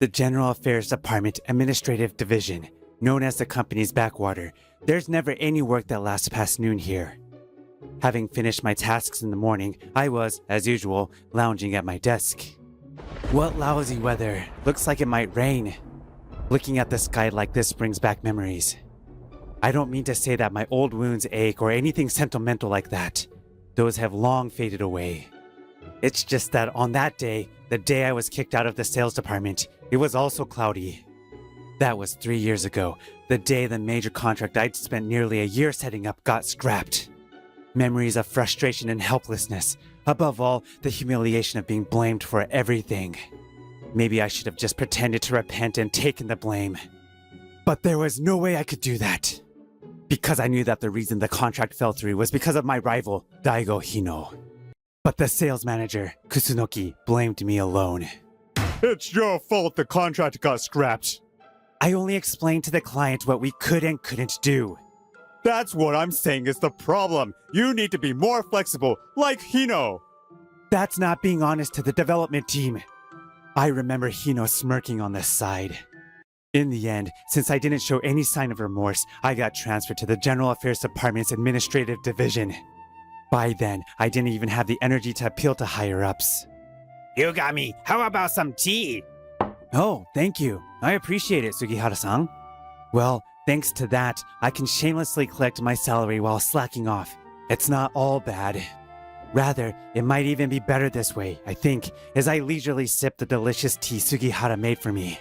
The General Affairs Department Administrative Division, known as the company's backwater. There's never any work that lasts past noon here. Having finished my tasks in the morning, I was, as usual, lounging at my desk. What lousy weather. Looks like it might rain. Looking at the sky like this brings back memories. I don't mean to say that my old wounds ache or anything sentimental like that. Those have long faded away. It's just that on that day, the day I was kicked out of the sales department, it was also cloudy. That was 3 years ago, the day the major contract I'd spent nearly a year setting up got scrapped. Memories of frustration and helplessness. Above all, the humiliation of being blamed for everything. Maybe I should have just pretended to repent and taken the blame. But there was no way I could do that. Because I knew that the reason the contract fell through was because of my rival, Daigo Hino. But the sales manager, Kusunoki, blamed me alone. It's your fault the contract got scrapped. I only explained to the client what we could and couldn't do. That's what I'm saying is the problem. You need to be more flexible, like Hino. That's not being honest to the development team. I remember Hino smirking on the side. In the end, since I didn't show any sign of remorse, I got transferred to the General Affairs Department's Administrative Division. By then, I didn't even have the energy to appeal to higher-ups. Yugami, how about some tea? Oh, thank you. I appreciate it, Sugihara-san. Well, thanks to that, I can shamelessly collect my salary while slacking off. It's not all bad. Rather, it might even be better this way, I think, as I leisurely sip the delicious tea Sugihara made for me.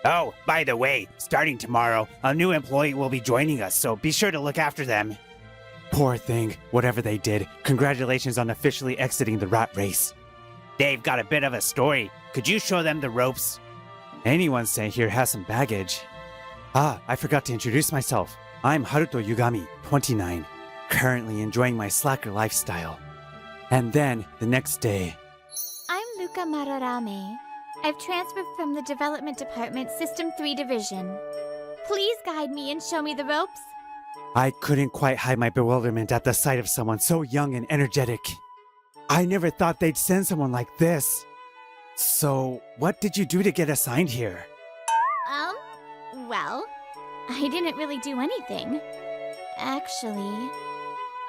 Oh, by the way, starting tomorrow, a new employee will be joining us, so be sure to look after them. Poor thing, whatever they did, congratulations on officially exiting the rat race. They've got a bit of a story. Could you show them the ropes? Anyone say here has some baggage. Ah, I forgot to introduce myself. I'm Haruto Yugami, 29, currently enjoying my slacker lifestyle. And then, the next day... I'm Luca Mararame. I've transferred from the Development Department System 3 Division. Please guide me and show me the ropes. I couldn't quite hide my bewilderment at the sight of someone so young and energetic. I never thought they'd send someone like this. So, what did you do to get assigned here? Well, I didn't really do anything. Actually,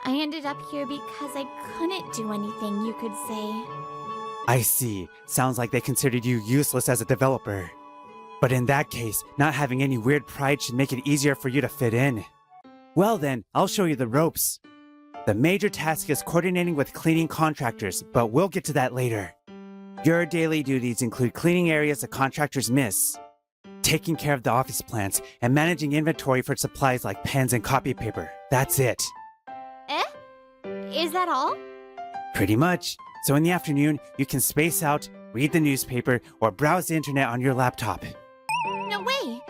I ended up here because I couldn't do anything, you could say. I see. Sounds like they considered you useless as a developer. But in that case, not having any weird pride should make it easier for you to fit in. Well then, I'll show you the ropes. The major task is coordinating with cleaning contractors, but we'll get to that later. Your daily duties include cleaning areas the contractors miss, taking care of the office plants, and managing inventory for supplies like pens and copy paper. That's it. Is that all? Pretty much. So in the afternoon, you can space out, read the newspaper, or browse the internet on your laptop. No way!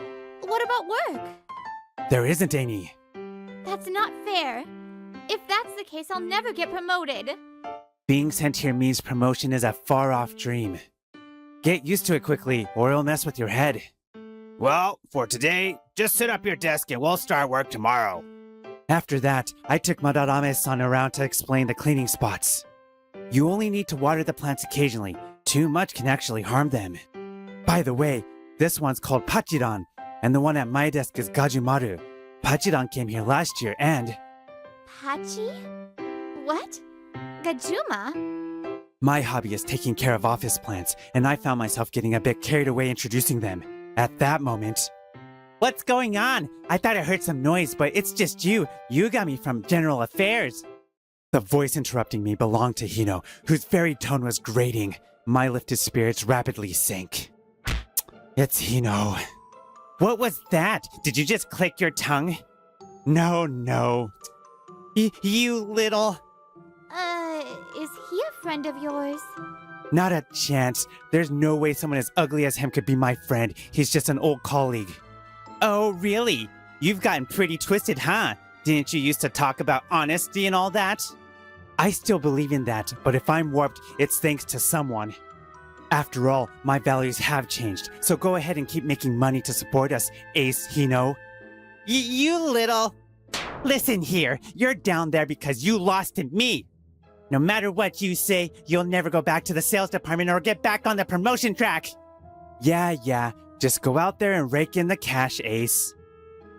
What about work? There isn't any. That's not fair. If that's the case, I'll never get promoted. Being sent here means promotion is a far-off dream. Get used to it quickly, or it'll mess with your head. Well, for today, just sit up your desk and we'll start work tomorrow. After that, I took Madarame-san around to explain the cleaning spots. You only need to water the plants occasionally. Too much can actually harm them. By the way, this one's called Pachiran, and the one at my desk is Gajumaru. Pachiran came here last year and... Pachi? What? Gajuma? My hobby is taking care of office plants, and I found myself getting a bit carried away introducing them. At that moment... What's going on? I thought I heard some noise, but it's just you, Yugami from General Affairs. The voice interrupting me belonged to Hino, whose very tone was grating. My lifted spirits rapidly sank. It's Hino. What was that? Did you just click your tongue? No. You little... Is he a friend of yours? Not a chance. There's no way someone as ugly as him could be my friend. He's just an old colleague. Oh, really? You've gotten pretty twisted, huh? Didn't you used to talk about honesty and all that? I still believe in that, but if I'm warped, it's thanks to someone. After all, my values have changed, so go ahead and keep making money to support us, Ace Hino. You little... Listen here, you're down there because you lost to me. No matter what you say, you'll never go back to the sales department or get back on the promotion track. Yeah, just go out there and rake in the cash, Ace.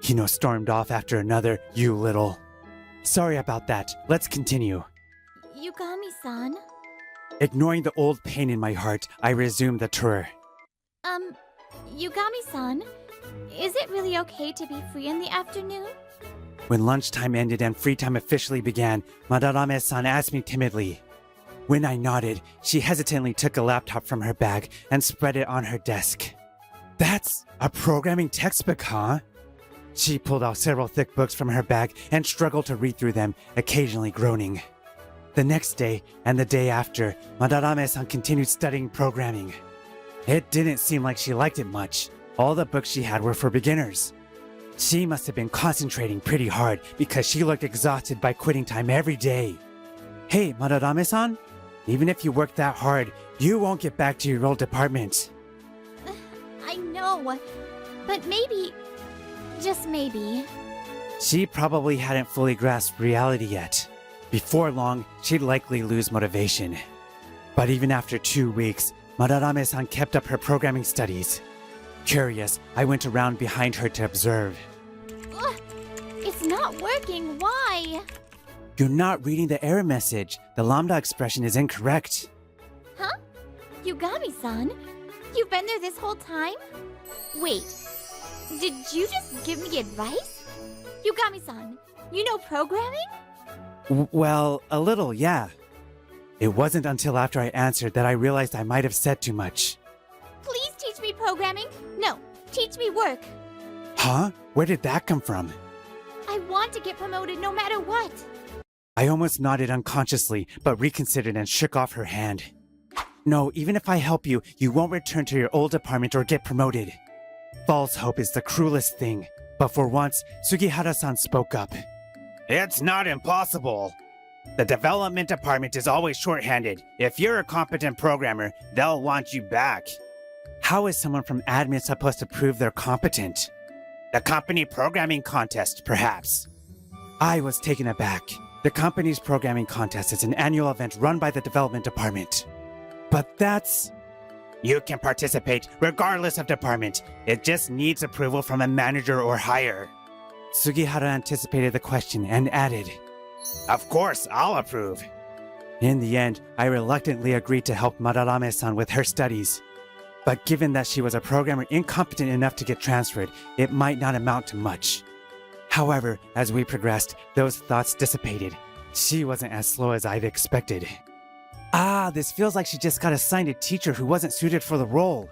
Hino stormed off after another, you little. Sorry about that. Let's continue. Yugami-san. Ignoring the old pain in my heart, I resumed the tour. Yugami-san, is it really okay to be free in the afternoon? When lunchtime ended and free time officially began, Madarame-san asked me timidly. When I nodded, she hesitantly took a laptop from her bag and spread it on her desk. That's a programming textbook, huh? She pulled out several thick books from her bag and struggled to read through them, occasionally groaning. The next day and the day after, Madarame-san continued studying programming. It didn't seem like she liked it much. All the books she had were for beginners. She must have been concentrating pretty hard because she looked exhausted by quitting time every day. Hey, Madarame-san, even if you work that hard, you won't get back to your old department. I know, but maybe, just maybe. She probably hadn't fully grasped reality yet. Before long, she'd likely lose motivation. But even after 2 weeks, Madarame-san kept up her programming studies. Curious, I went around behind her to observe. Ugh, it's not working, why? You're not reading the error message. The lambda expression is incorrect. Huh? Yugami-san? You've been there this whole time? Wait, did you just give me advice? Yugami-san, you know programming? Well, a little, yeah. It wasn't until after I answered that I realized I might have said too much. Please teach me programming. No, teach me work. Huh? Where did that come from? I want to get promoted no matter what. I almost nodded unconsciously, but reconsidered and shook off her hand. No, even if I help you, you won't return to your old department or get promoted. False hope is the cruelest thing. But for once, Sugihara-san spoke up. It's not impossible. The development department is always shorthanded. If you're a competent programmer, they'll want you back. How is someone from admin supposed to prove they're competent? The company programming contest, perhaps. I was taken aback. The company's programming contest is an annual event run by the development department. But that's... You can participate regardless of department. It just needs approval from a manager or higher. Sugihara anticipated the question and added, Of course, I'll approve. In the end, I reluctantly agreed to help Madarame-san with her studies. But given that she was a programmer incompetent enough to get transferred, it might not amount to much. However, as we progressed, those thoughts dissipated. She wasn't as slow as I'd expected. This feels like she just got assigned a teacher who wasn't suited for the role.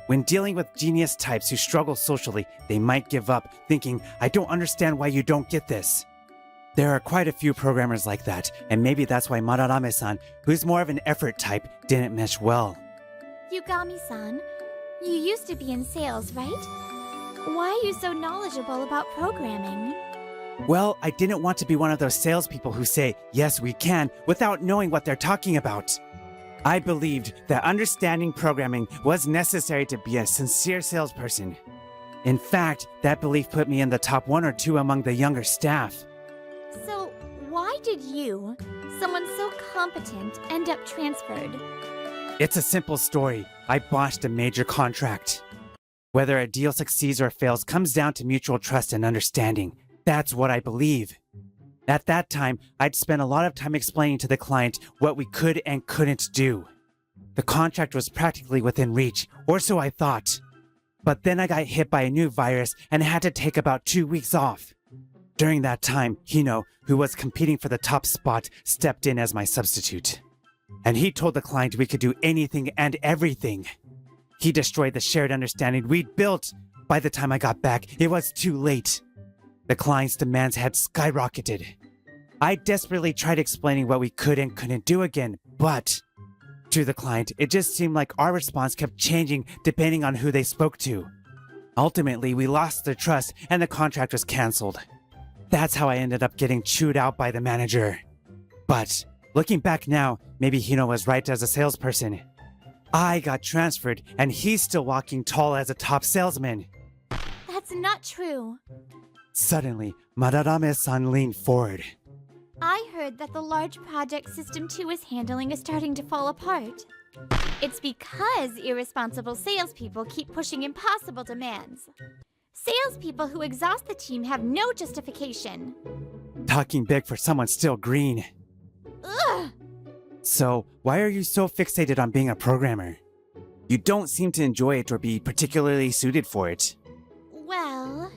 When dealing with genius types who struggle socially, they might give up, thinking, I don't understand why you don't get this. There are quite a few programmers like that, and maybe that's why Madarame-san, who's more of an effort type, didn't mesh well. Yugami-san, you used to be in sales, right? Why are you so knowledgeable about programming? Well, I didn't want to be one of those salespeople who say, yes, we can, without knowing what they're talking about. I believed that understanding programming was necessary to be a sincere salesperson. In fact, that belief put me in the top 1 or 2 among the younger staff. So, why did you, someone so competent, end up transferred? It's a simple story. I botched a major contract. Whether a deal succeeds or fails comes down to mutual trust and understanding. That's what I believe. At that time, I'd spent a lot of time explaining to the client what we could and couldn't do. The contract was practically within reach, or so I thought. But then I got hit by a new virus and had to take about 2 weeks off. During that time, Hino, who was competing for the top spot, stepped in as my substitute. And he told the client we could do anything and everything. He destroyed the shared understanding we'd built. By the time I got back, it was too late. The client's demands had skyrocketed. I desperately tried explaining what we could and couldn't do again, but to the client, it just seemed like our response kept changing depending on who they spoke to. Ultimately, we lost their trust and the contract was canceled. That's how I ended up getting chewed out by the manager. But looking back now, maybe Hino was right as a salesperson. I got transferred and he's still walking tall as a top salesman. That's not true. Suddenly, Madarame-san leaned forward. I heard that the large project System 2 is handling is starting to fall apart. It's because irresponsible salespeople keep pushing impossible demands. Salespeople who exhaust the team have no justification. Talking big for someone still green. Ugh! So, why are you so fixated on being a programmer? You don't seem to enjoy it or be particularly suited for it. Well,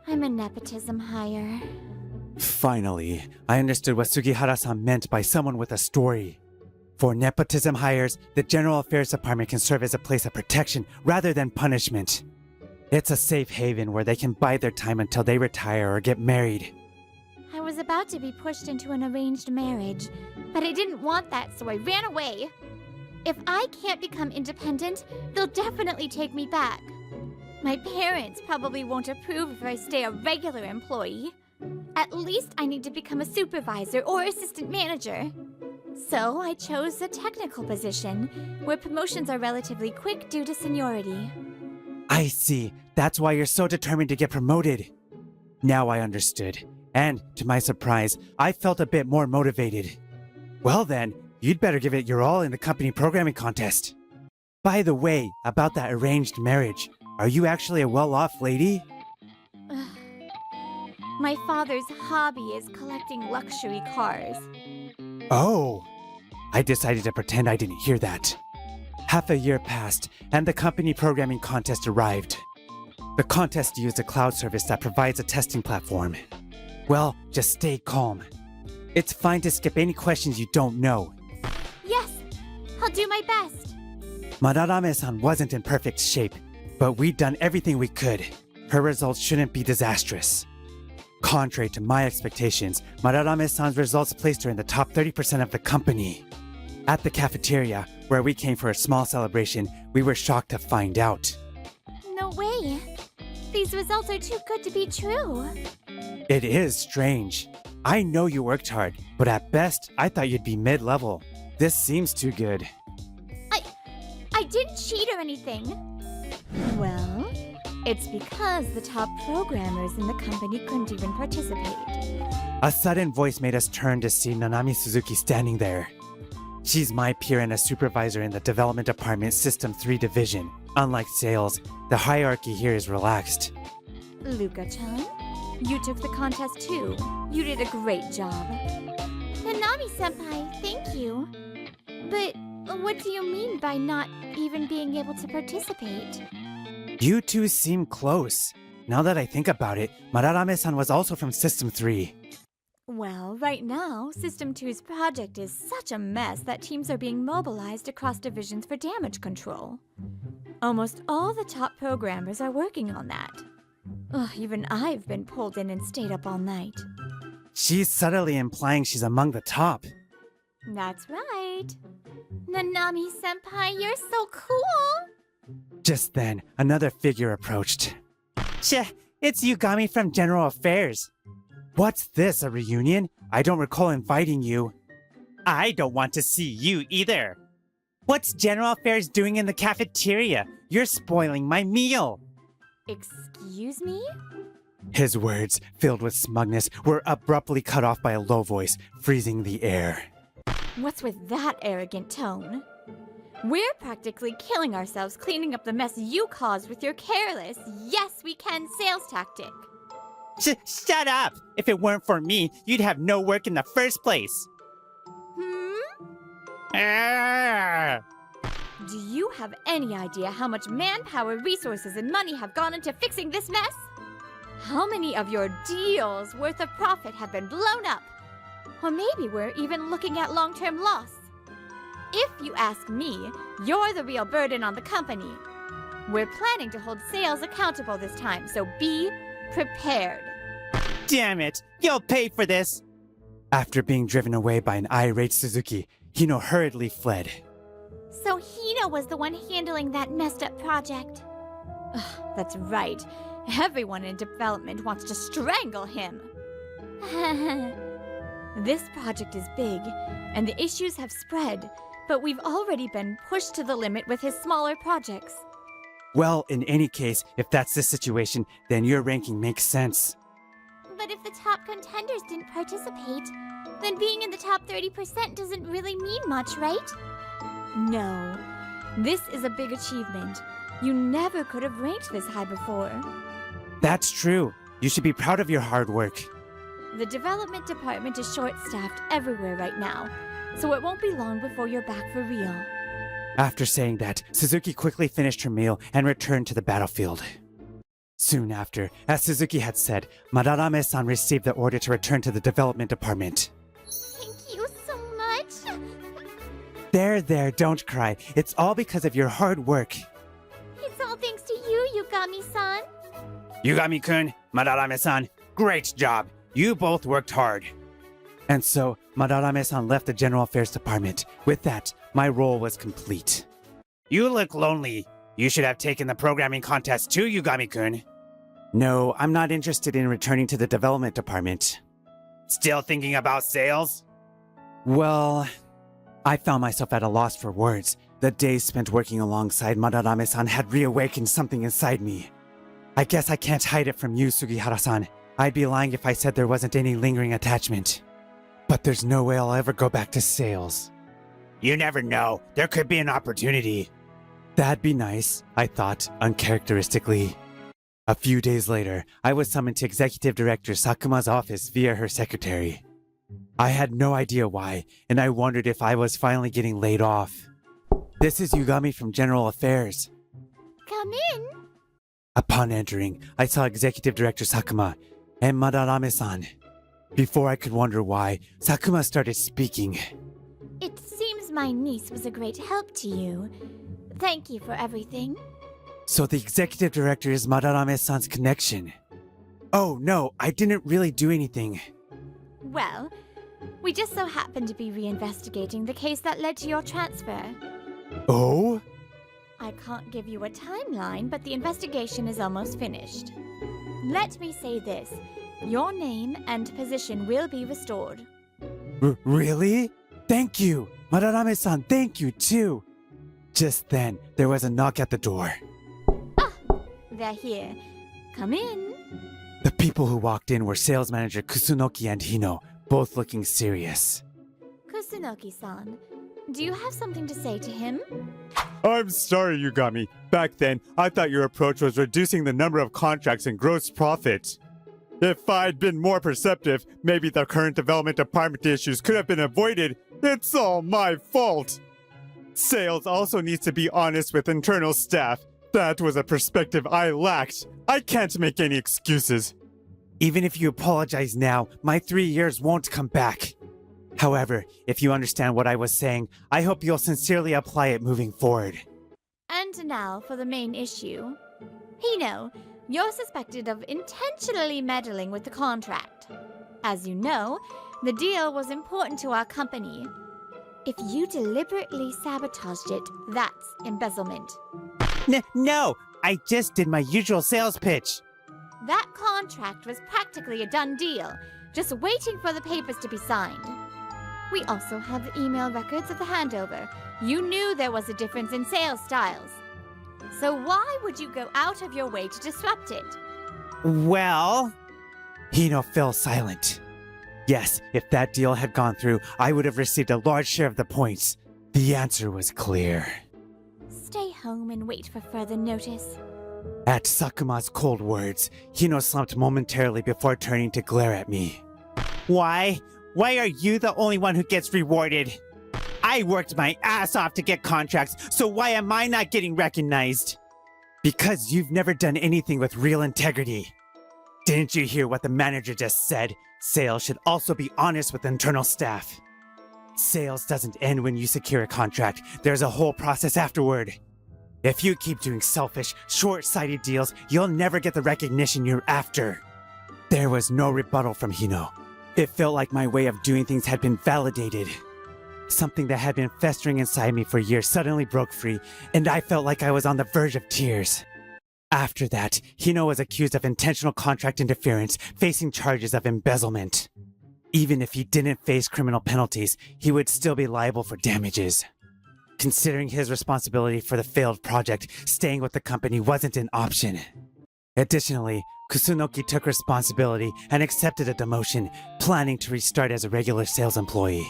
I'm a nepotism hire. Finally, I understood what Sugihara-san meant by someone with a story. For nepotism hires, the General Affairs Department can serve as a place of protection rather than punishment. It's a safe haven where they can bide their time until they retire or get married. I was about to be pushed into an arranged marriage, but I didn't want that, so I ran away. If I can't become independent, they'll definitely take me back. My parents probably won't approve if I stay a regular employee. At least I need to become a supervisor or assistant manager. So I chose a technical position, where promotions are relatively quick due to seniority. I see. That's why you're so determined to get promoted. Now I understood. And, to my surprise, I felt a bit more motivated. Well then, you'd better give it your all in the company programming contest. By the way, about that arranged marriage, are you actually a well-off lady? My father's hobby is collecting luxury cars. Oh, I decided to pretend I didn't hear that. Half a year passed, and the company programming contest arrived. The contest used a cloud service that provides a testing platform. Well, just stay calm. It's fine to skip any questions you don't know. Yes, I'll do my best. Madarame-san wasn't in perfect shape, but we'd done everything we could. Her results shouldn't be disastrous. Contrary to my expectations, Madarame-san's results placed her in the top 30% of the company. At the cafeteria, where we came for a small celebration, we were shocked to find out. No way. These results are too good to be true. It is strange. I know you worked hard, but at best, I thought you'd be mid-level. This seems too good. I didn't cheat or anything. Well, it's because the top programmers in the company couldn't even participate. A sudden voice made us turn to see Nanami Suzuki standing there. She's my peer and a supervisor in the Development Department System 3 Division. Unlike sales, the hierarchy here is relaxed. Luka-chan, you took the contest too. You did a great job. Nanami-senpai, thank you. But what do you mean by not even being able to participate? You two seem close. Now that I think about it, Madarame-san was also from System 3. Well, right now, System 2's project is such a mess that teams are being mobilized across divisions for damage control. Almost all the top programmers are working on that. Ugh, even I've been pulled in and stayed up all night. She's subtly implying she's among the top. That's right. Nanami-senpai, you're so cool! Just then, another figure approached. It's Yugami from General Affairs. What's this, a reunion? I don't recall inviting you. I don't want to see you either. What's General Affairs doing in the cafeteria? You're spoiling my meal. Excuse me? His words, filled with smugness, were abruptly cut off by a low voice, freezing the air. What's with that arrogant tone? We're practically killing ourselves cleaning up the mess you caused with your careless, yes we can sales tactic. Shut up! If it weren't for me, you'd have no work in the first place. Arrgh. Do you have any idea how much manpower, resources, and money have gone into fixing this mess? How many of your deals worth of profit have been blown up? Or maybe we're even looking at long-term loss. If you ask me, you're the real burden on the company. We're planning to hold sales accountable this time, so be prepared. Damn it! You'll pay for this! After being driven away by an irate Suzuki, Hino hurriedly fled. So Hino was the one handling that messed up project. Ugh, that's right. Everyone in development wants to strangle him. This project is big, and the issues have spread, but we've already been pushed to the limit with his smaller projects. Well, in any case, if that's the situation, then your ranking makes sense. But if the top contenders didn't participate, then being in the top 30% doesn't really mean much, right? No. This is a big achievement. You never could have ranked this high before. That's true. You should be proud of your hard work. The development department is short-staffed everywhere right now, so it won't be long before you're back for real. After saying that, Suzuki quickly finished her meal and returned to the battlefield. Soon after, as Suzuki had said, Madarame-san received the order to return to the development department. Thank you so much. There, don't cry. It's all because of your hard work. It's all thanks to you, Yugami-san. Yugami-kun, Madarame-san, great job. You both worked hard. And so, Madarame-san left the General Affairs Department. With that, my role was complete. You look lonely. You should have taken the programming contest too, Yugami-kun. No, I'm not interested in returning to the Development Department. Still thinking about sales? Well, I found myself at a loss for words. The days spent working alongside Madarame-san had reawakened something inside me. I guess I can't hide it from you, Sugihara-san. I'd be lying if I said there wasn't any lingering attachment. But there's no way I'll ever go back to sales. You never know. There could be an opportunity. That'd be nice, I thought, uncharacteristically. A few days later, I was summoned to Executive Director Sakuma's office via her secretary. I had no idea why, and I wondered if I was finally getting laid off. This is Yugami from General Affairs. Come in. Upon entering, I saw Executive Director Sakuma and Madarame-san. Before I could wonder why, Sakuma started speaking. It seems my niece was a great help to you. Thank you for everything. So the Executive Director is Madarame-san's connection. Oh no, I didn't really do anything. Well, we just so happened to be reinvestigating the case that led to your transfer. Oh? I can't give you a timeline, but the investigation is almost finished. Let me say this. Your name and position will be restored. Really? Thank you! Madarame-san, thank you too! Just then, there was a knock at the door. They're here. Come in. The people who walked in were Sales Manager Kusunoki and Hino, both looking serious. Kusunoki-san, do you have something to say to him? I'm sorry, Yugami. Back then, I thought your approach was reducing the number of contracts and gross profit. If I'd been more perceptive, maybe the current development department issues could have been avoided. It's all my fault. Sales also needs to be honest with internal staff. That was a perspective I lacked. I can't make any excuses. Even if you apologize now, my 3 years won't come back. However, if you understand what I was saying, I hope you'll sincerely apply it moving forward. And now for the main issue. Hino, you're suspected of intentionally meddling with the contract. As you know, the deal was important to our company. If you deliberately sabotaged it, that's embezzlement. No, I just did my usual sales pitch. That contract was practically a done deal, just waiting for the papers to be signed. We also have the email records of the handover. You knew there was a difference in sales styles. So why would you go out of your way to disrupt it? Well... Hino fell silent. Yes, if that deal had gone through, I would have received a large share of the points. The answer was clear. Stay home and wait for further notice. At Sakuma's cold words, Hino slumped momentarily before turning to glare at me. Why? Why are you the only one who gets rewarded? I worked my ass off to get contracts, so why am I not getting recognized? Because you've never done anything with real integrity. Didn't you hear what the manager just said? Sales should also be honest with internal staff. Sales doesn't end when you secure a contract. There's a whole process afterward. If you keep doing selfish, short-sighted deals, you'll never get the recognition you're after. There was no rebuttal from Hino. It felt like my way of doing things had been validated. Something that had been festering inside me for years suddenly broke free, and I felt like I was on the verge of tears. After that, Hino was accused of intentional contract interference, facing charges of embezzlement. Even if he didn't face criminal penalties, he would still be liable for damages. Considering his responsibility for the failed project, staying with the company wasn't an option. Additionally, Kusunoki took responsibility and accepted a demotion, planning to restart as a regular sales employee.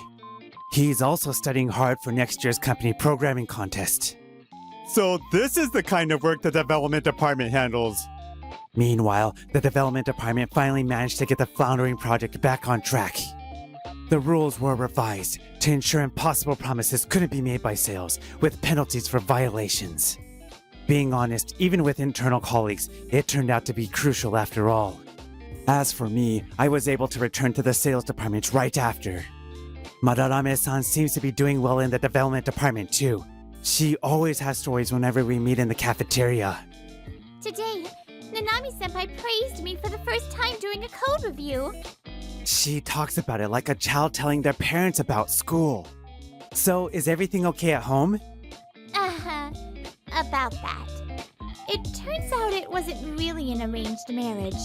He's also studying hard for next year's company programming contest. So this is the kind of work the development department handles. Meanwhile, the development department finally managed to get the floundering project back on track. The rules were revised to ensure impossible promises couldn't be made by sales, with penalties for violations. Being honest, even with internal colleagues, it turned out to be crucial after all. As for me, I was able to return to the sales department right after. Madarame-san seems to be doing well in the development department too. She always has stories whenever we meet in the cafeteria. Today, Nanami-senpai praised me for the first time during a code review. She talks about it like a child telling their parents about school. So, is everything okay at home? About that. It turns out it wasn't really an arranged marriage.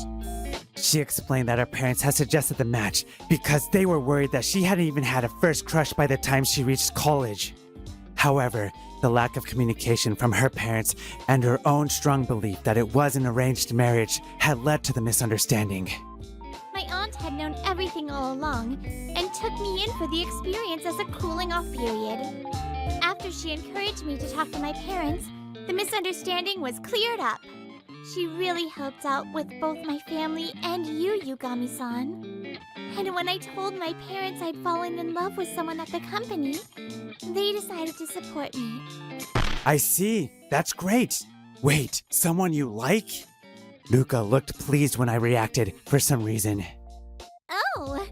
She explained that her parents had suggested the match because they were worried that she hadn't even had a first crush by the time she reached college. However, the lack of communication from her parents and her own strong belief that it was an arranged marriage had led to the misunderstanding. My aunt had known everything all along and took me in for the experience as a cooling off period. After she encouraged me to talk to my parents, the misunderstanding was cleared up. She really helped out with both my family and you, Yugami-san. And when I told my parents I'd fallen in love with someone at the company, they decided to support me. I see. That's great. Wait, someone you like? Luca looked pleased when I reacted for some reason. Oh,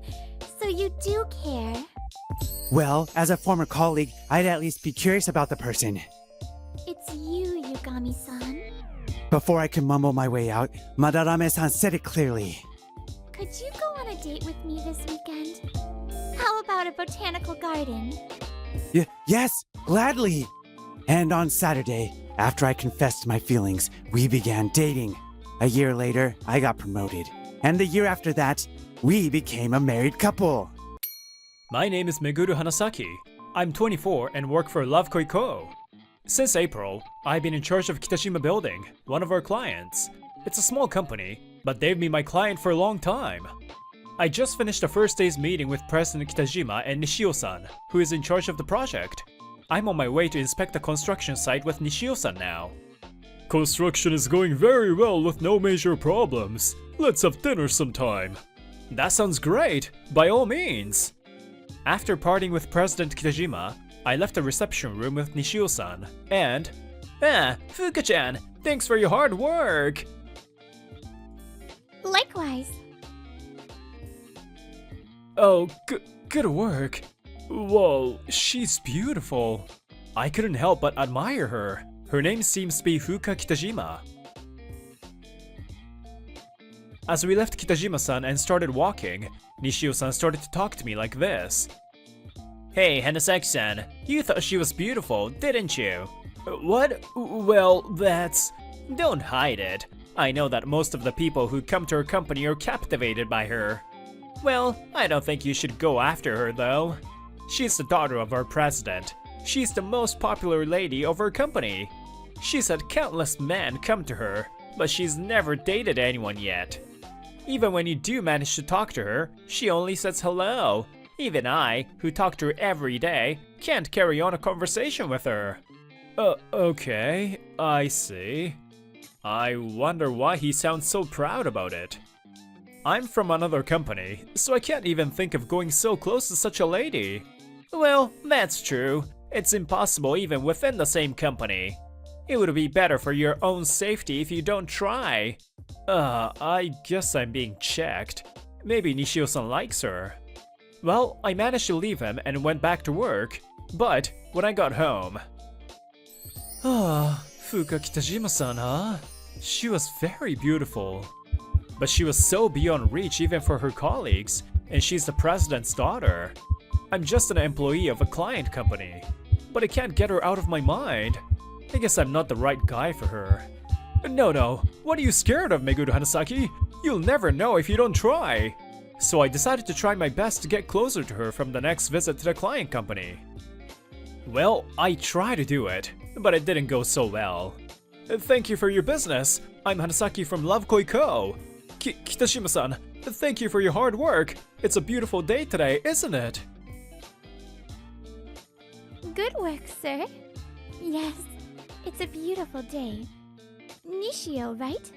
so you do care. Well, as a former colleague, I'd at least be curious about the person. It's you, Yugami-san. Before I could mumble my way out, Madarame-san said it clearly. Could you go on a date with me this weekend? How about a botanical garden? Yes, gladly. And on Saturday, after I confessed my feelings, we began dating. A year later, I got promoted. And the year after that, we became a married couple. My name is Meguru Hanasaki. I'm 24 and work for Love Koiko. Since April, I've been in charge of Kitashima Building, one of our clients. It's a small company, but they've been my client for a long time. I just finished the first day's meeting with President Kitajima and Nishio-san, who is in charge of the project. I'm on my way to inspect the construction site with Nishio-san now. Construction is going very well with no major problems. Let's have dinner sometime. That sounds great, by all means. After parting with President Kitajima, I left the reception room with Nishio-san and... Fuka-chan, thanks for your hard work! Likewise. Oh, good work. Whoa, she's beautiful. I couldn't help but admire her. Her name seems to be Fuka Kitajima. As we left Kitajima-san and started walking, Nishio-san started to talk to me like this. Hey, Hanasaki-san, you thought she was beautiful, didn't you? What? Well, that's... Don't hide it. I know that most of the people who come to her company are captivated by her. Well, I don't think you should go after her though. She's the daughter of our president. She's the most popular lady of our company. She's had countless men come to her, but she's never dated anyone yet. Even when you do manage to talk to her, she only says hello. Even I, who talk to her every day, can't carry on a conversation with her. Okay, I see. I wonder why he sounds so proud about it. I'm from another company, so I can't even think of going so close to such a lady. Well, that's true. It's impossible even within the same company. It would be better for your own safety if you don't try. I guess I'm being checked. Maybe Nishio-san likes her. Well, I managed to leave him and went back to work. But when I got home... Fuka Kitajima-san, huh? She was very beautiful. But she was so beyond reach even for her colleagues, and she's the president's daughter. I'm just an employee of a client company, but I can't get her out of my mind. I guess I'm not the right guy for her. No, what are you scared of, Meguru Hanasaki? You'll never know if you don't try. So I decided to try my best to get closer to her from the next visit to the client company. Well, I tried to do it, but it didn't go so well. Thank you for your business. I'm Hanasaki from Love Koiko. Kitashima-san, thank you for your hard work. It's a beautiful day today, isn't it? Good work, sir. Yes, it's a beautiful day. Nishio, right?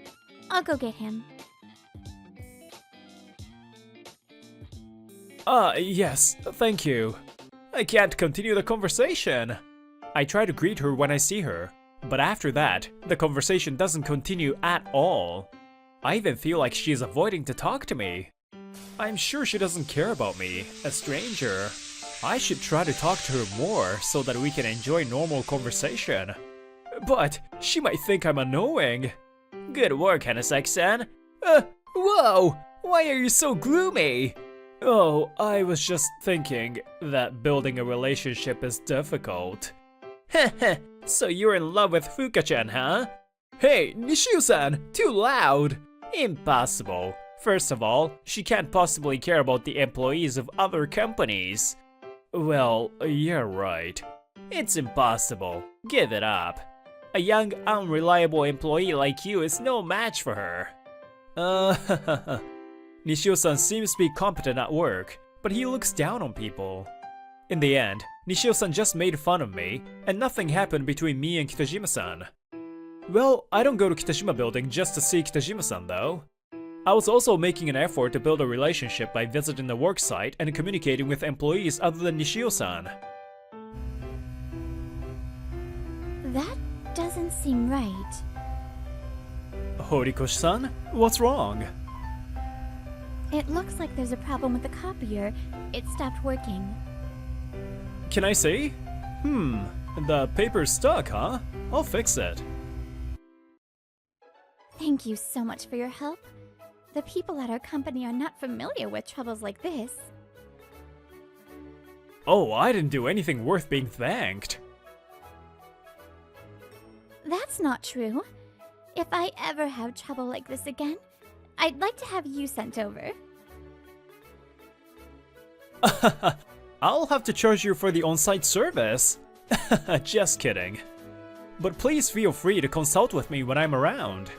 I'll go get him. Yes, thank you. I can't continue the conversation. I try to greet her when I see her, but after that, the conversation doesn't continue at all. I even feel like she's avoiding to talk to me. I'm sure she doesn't care about me, a stranger. I should try to talk to her more so that we can enjoy normal conversation. But she might think I'm annoying. Good work, Hanasaki-san. Whoa! Why are you so gloomy? Oh, I was just thinking that building a relationship is difficult. Heh, so you're in love with Fuka-chan, huh? Hey, Nishio-san, too loud! Impossible. First of all, she can't possibly care about the employees of other companies. Well, you're right. It's impossible. Give it up. A young, unreliable employee like you is no match for her. Nishio-san seems to be competent at work, but he looks down on people. In the end, Nishio-san just made fun of me, and nothing happened between me and Kitajima-san. Well, I don't go to Kitajima Building just to see Kitajima-san though. I was also making an effort to build a relationship by visiting the worksite and communicating with employees other than Nishio-san. That doesn't seem right. Horikoshi-san, what's wrong? It looks like there's a problem with the copier. It stopped working. Can I see? The paper's stuck, huh? I'll fix it. Thank you so much for your help. The people at our company are not familiar with troubles like this. Oh, I didn't do anything worth being thanked. That's not true. If I ever have trouble like this again, I'd like to have you sent over. I'll have to charge you for the on-site service. Just kidding. But please feel free to consult with me when I'm around.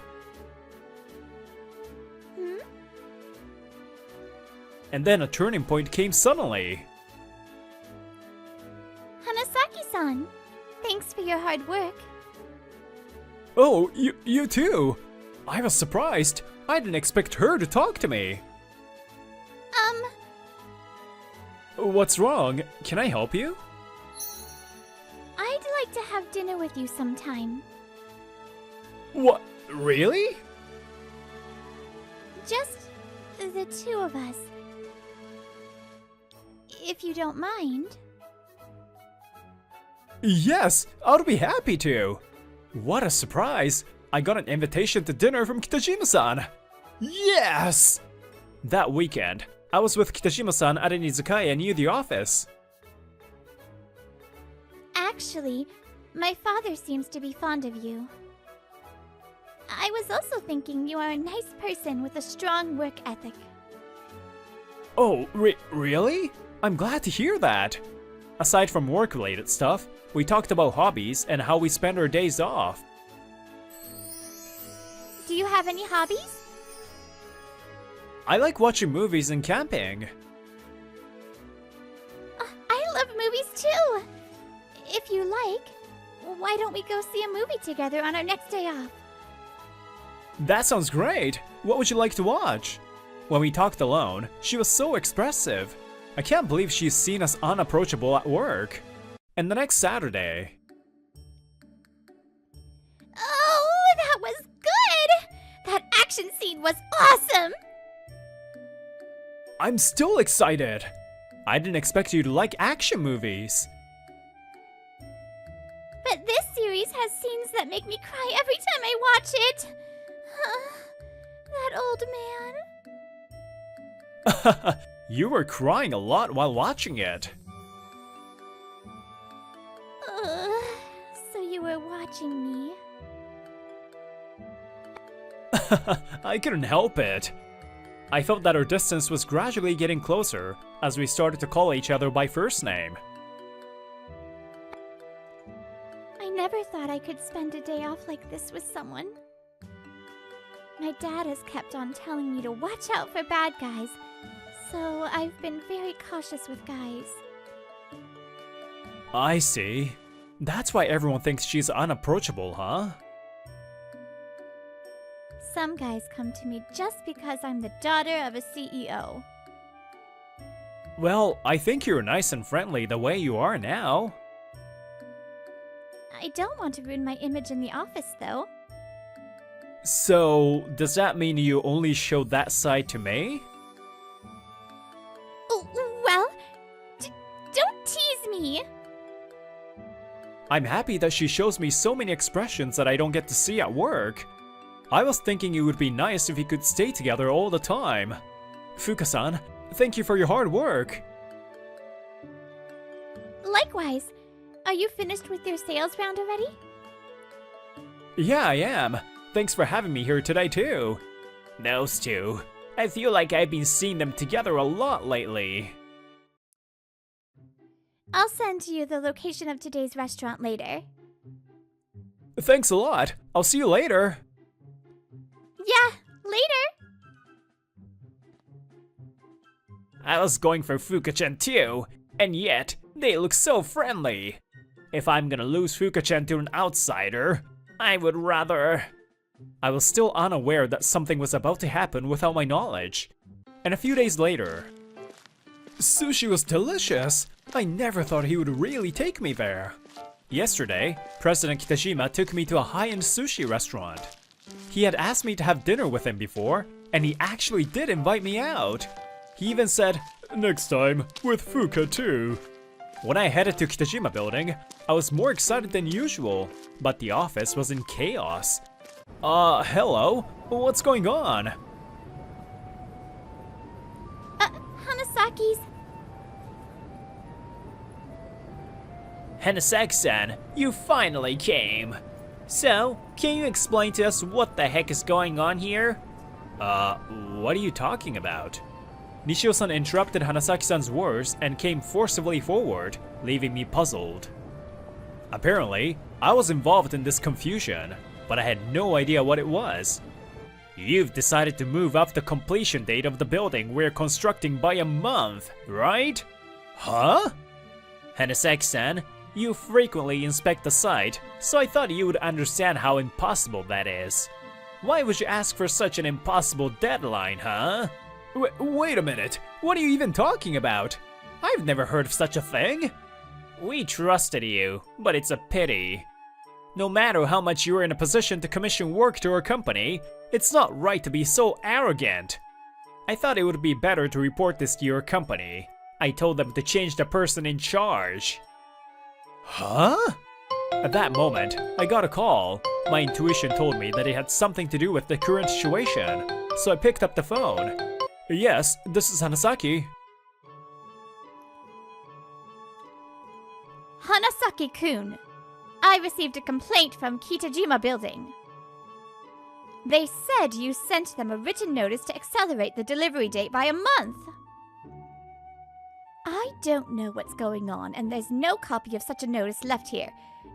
And then a turning point came suddenly. Hanasaki-san, thanks for your hard work. Oh, you too? I was surprised. I didn't expect her to talk to me. What's wrong? Can I help you? I'd like to have dinner with you sometime. What? Really? Just the two of us. If you don't mind. Yes, I'll be happy to. What a surprise! I got an invitation to dinner from Kitajima-san. Yes! That weekend, I was with Kitajima-san at an izakaya near the office. Actually, my father seems to be fond of you. I was also thinking you are a nice person with a strong work ethic. Oh, really? I'm glad to hear that. Aside from work-related stuff, we talked about hobbies and how we spend our days off. Do you have any hobbies? I like watching movies and camping. I love movies too! If you like, why don't we go see a movie together on our next day off? That sounds great! What would you like to watch? When we talked alone, she was so expressive. I can't believe she's seen us unapproachable at work. And the next Saturday... Oh, that was good! That action scene was awesome! I'm still excited! I didn't expect you to like action movies. But this series has scenes that make me cry every time I watch it. That old man. You were crying a lot while watching it. So you were watching me. I couldn't help it. I felt that our distance was gradually getting closer as we started to call each other by first name. I never thought I could spend a day off like this with someone. My dad has kept on telling me to watch out for bad guys, so I've been very cautious with guys. I see. That's why everyone thinks she's unapproachable, huh? Some guys come to me just because I'm the daughter of a CEO. Well, I think you're nice and friendly the way you are now. I don't want to ruin my image in the office, though. So, does that mean you only show that side to me? Oh, well, don't tease me. I'm happy that she shows me so many expressions that I don't get to see at work. I was thinking it would be nice if we could stay together all the time. Fuka-san, thank you for your hard work. Likewise. Are you finished with your sales round already? Yeah, I am. Thanks for having me here today too. Those two. I feel like I've been seeing them together a lot lately. I'll send you the location of today's restaurant later. Thanks a lot. I'll see you later. Yeah, later! I was going for Fuka-chan too, and yet they look so friendly. If I'm gonna lose Fuka-chan to an outsider, I would rather... I was still unaware that something was about to happen without my knowledge. And a few days later... Sushi was delicious! I never thought he would really take me there. Yesterday, President Kitajima took me to a high-end sushi restaurant. He had asked me to have dinner with him before, and he actually did invite me out. He even said, "Next time, with Fuka too." When I headed to Kitajima building, I was more excited than usual, but the office was in chaos. Hello? What's going on? Hanasaki's... Hanasaki-san, you finally came. So, can you explain to us what the heck is going on here? What are you talking about? Nishio-san interrupted Hanasaki-san's words and came forcibly forward, leaving me puzzled. Apparently, I was involved in this confusion, but I had no idea what it was. You've decided to move up the completion date of the building we're constructing by a month, right? Huh? Hanasaki-san, you frequently inspect the site, so I thought you would understand how impossible that is. Why would you ask for such an impossible deadline, huh? Wait a minute, what are you even talking about? I've never heard of such a thing. We trusted you, but it's a pity. No matter how much you're in a position to commission work to our company, it's not right to be so arrogant. I thought it would be better to report this to your company. I told them to change the person in charge. Huh? At that moment, I got a call. My intuition told me that it had something to do with the current situation, so I picked up the phone. Yes, this is Hanasaki. Hanasaki-kun, I received a complaint from Kitajima Building. They said you sent them a written notice to accelerate the delivery date by a month. I don't know what's going on, and there's no copy of such a notice left here.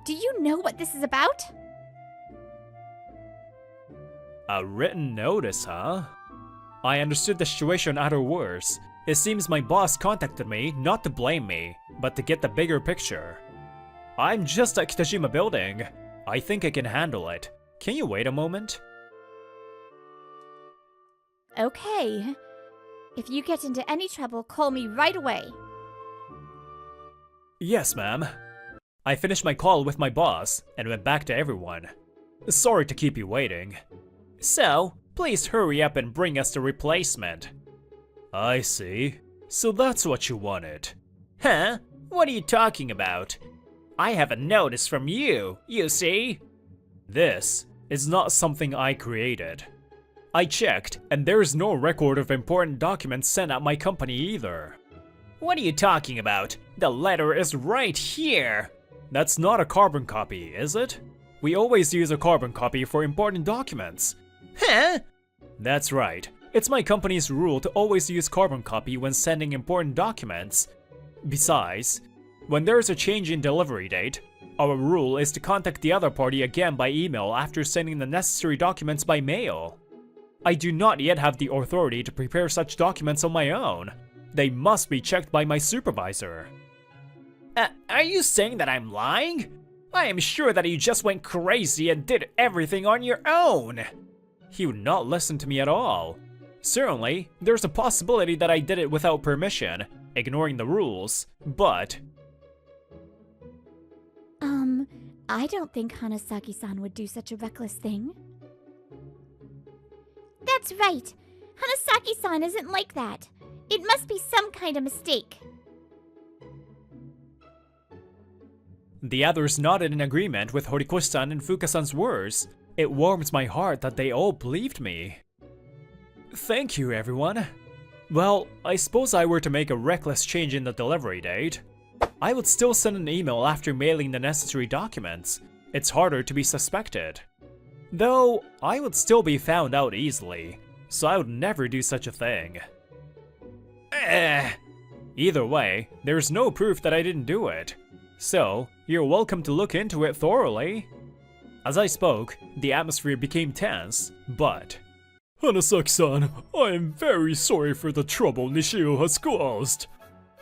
Do you know what this is about? A written notice, huh? I understood the situation at her worst. It seems my boss contacted me not to blame me, but to get the bigger picture. I'm just at Kitajima Building. I think I can handle it. Can you wait a moment? Okay. If you get into any trouble, call me right away. Yes, ma'am. I finished my call with my boss and went back to everyone. Sorry to keep you waiting. So, please hurry up and bring us the replacement. I see. So that's what you wanted. Huh? What are you talking about? I have a notice from you, you see? This is not something I created. I checked, and there is no record of important documents sent at my company either. What are you talking about? The letter is right here! That's not a carbon copy, is it? We always use a carbon copy for important documents. Huh? That's right. It's my company's rule to always use carbon copy when sending important documents. Besides, when there is a change in delivery date, our rule is to contact the other party again by email after sending the necessary documents by mail. I do not yet have the authority to prepare such documents on my own. They must be checked by my supervisor. Are you saying that I'm lying? I am sure that you just went crazy and did everything on your own. He would not listen to me at all. Certainly, there's a possibility that I did it without permission, ignoring the rules, but... I don't think Hanasaki-san would do such a reckless thing. That's right. Hanasaki-san isn't like that. It must be some kind of mistake. The others nodded in agreement with Horikoshi-san and Fuka-san's words. It warms my heart that they all believed me. Thank you, everyone. Well, I suppose I were to make a reckless change in the delivery date. I would still send an email after mailing the necessary documents. It's harder to be suspected. Though, I would still be found out easily, so I would never do such a thing. Either way, there's no proof that I didn't do it. So, you're welcome to look into it thoroughly. As I spoke, the atmosphere became tense, but... Hanasaki-san, I am very sorry for the trouble Nishio has caused.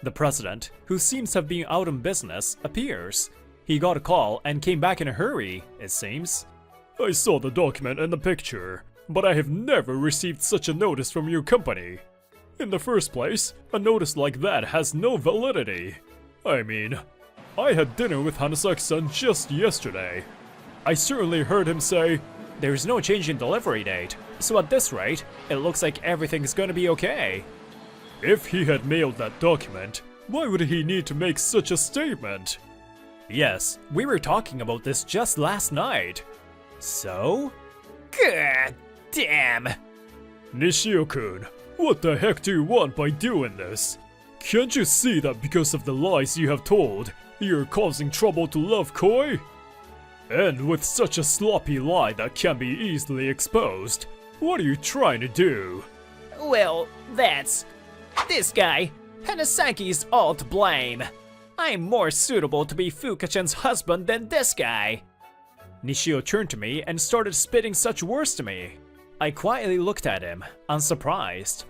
The president, who seems to have been out on business, appears. He got a call and came back in a hurry, it seems. I saw the document and the picture, but I have never received such a notice from your company. In the first place, a notice like that has no validity. I mean, I had dinner with Hanasaki-san just yesterday. I certainly heard him say, "There's no change in delivery date, so at this rate, it looks like everything's gonna be okay." If he had mailed that document, why would he need to make such a statement? Yes, we were talking about this just last night. So? God damn! Nishio-kun, what the heck do you want by doing this? Can't you see that because of the lies you have told, you're causing trouble to Love Koi? And with such a sloppy lie that can be easily exposed, what are you trying to do? Well, that's... this guy, Hanasaki's all to blame. I'm more suitable to be Fuka-chan's husband than this guy. Nishio turned to me and started spitting such words to me. I quietly looked at him, unsurprised.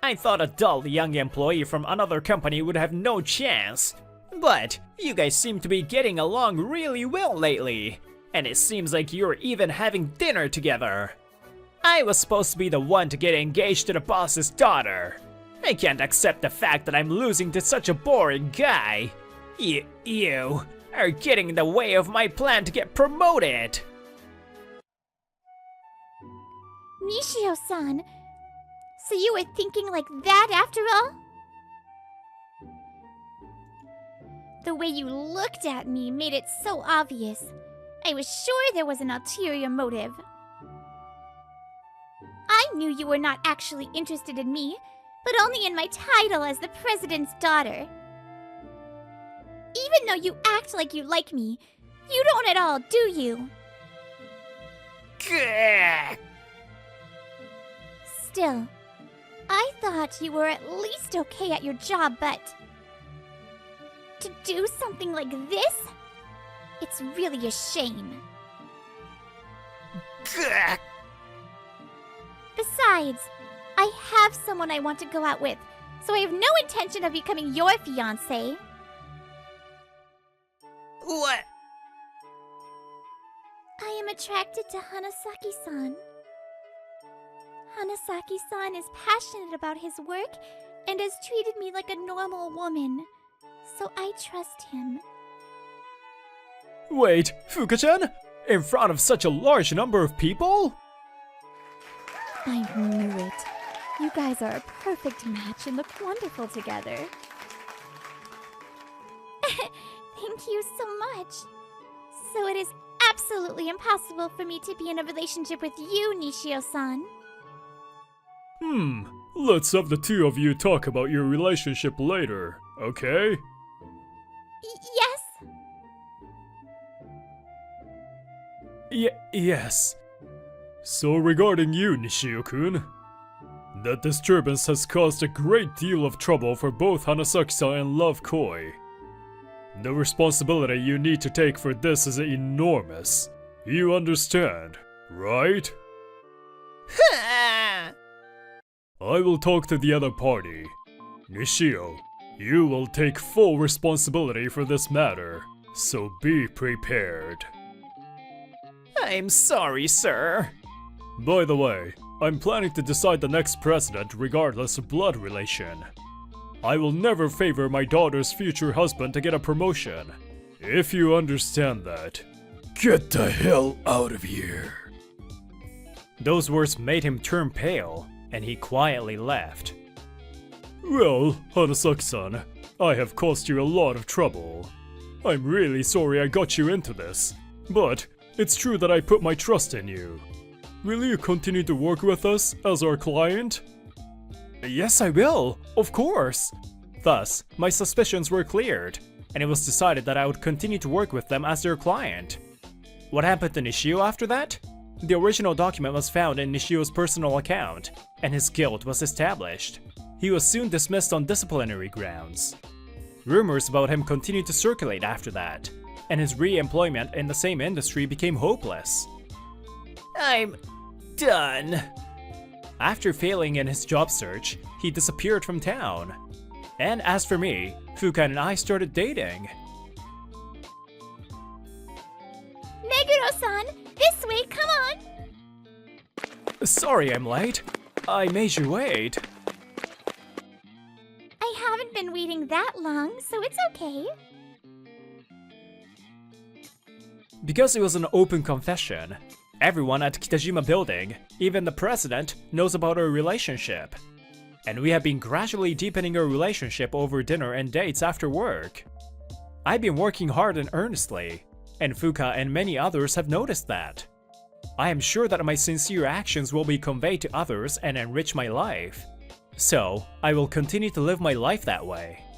I thought a dull young employee from another company would have no chance. But you guys seem to be getting along really well lately. And it seems like you're even having dinner together. I was supposed to be the one to get engaged to the boss's daughter. I can't accept the fact that I'm losing to such a boring guy. You are getting in the way of my plan to get promoted. Nishio-san, so you were thinking like that after all? The way you looked at me made it so obvious. I was sure there was an ulterior motive. I knew you were not actually interested in me, but only in my title as the president's daughter. Even though you act like you like me, you don't at all, do you? Still, I thought you were at least okay at your job, but... to do something like this? It's really a shame. Besides, I have someone I want to go out with, so I have no intention of becoming your fiancé. What? I am attracted to Hanasaki-san. Hanasaki-san is passionate about his work and has treated me like a normal woman, so I trust him. Wait, Fuka-chan? In front of such a large number of people? I knew it. You guys are a perfect match and look wonderful together. Thank you so much. So it is absolutely impossible for me to be in a relationship with you, Nishio-san. Let's have the two of you talk about your relationship later, okay? Yes? Yes. So regarding you, Nishio-kun, that disturbance has caused a great deal of trouble for both Hanasaki-san and Love Koi. The responsibility you need to take for this is enormous. You understand, right? I will talk to the other party. Nishio, You will take full responsibility for this matter, so be prepared. I'm sorry, sir. By the way, I'm planning to decide the next president regardless of blood relation. I will never favor my daughter's future husband to get a promotion. If you understand that, get the hell out of here. Those words made him turn pale, and he quietly left. Well, Hanasaki-san, I have caused you a lot of trouble. I'm really sorry I got you into this, but it's true that I put my trust in you. Will you continue to work with us as our client? Yes, I will, of course. Thus, my suspicions were cleared, and it was decided that I would continue to work with them as their client. What happened to Nishio after that? The original document was found in Nishio's personal account, and his guilt was established. He was soon dismissed on disciplinary grounds. Rumors about him continued to circulate after that, and his re-employment in the same industry became hopeless. I'm done. After failing in his job search, he disappeared from town. And as for me, Fuka and I started dating. Meguro-san, this way, come on! Sorry I'm late. I made you wait. I haven't been waiting that long, so it's okay. Because it was an open confession, everyone at Kitajima Building, even the president, knows about our relationship. And we have been gradually deepening our relationship over dinner and dates after work. I've been working hard and earnestly, and Fuka and many others have noticed that. I am sure that my sincere actions will be conveyed to others and enrich my life. So, I will continue to live my life that way.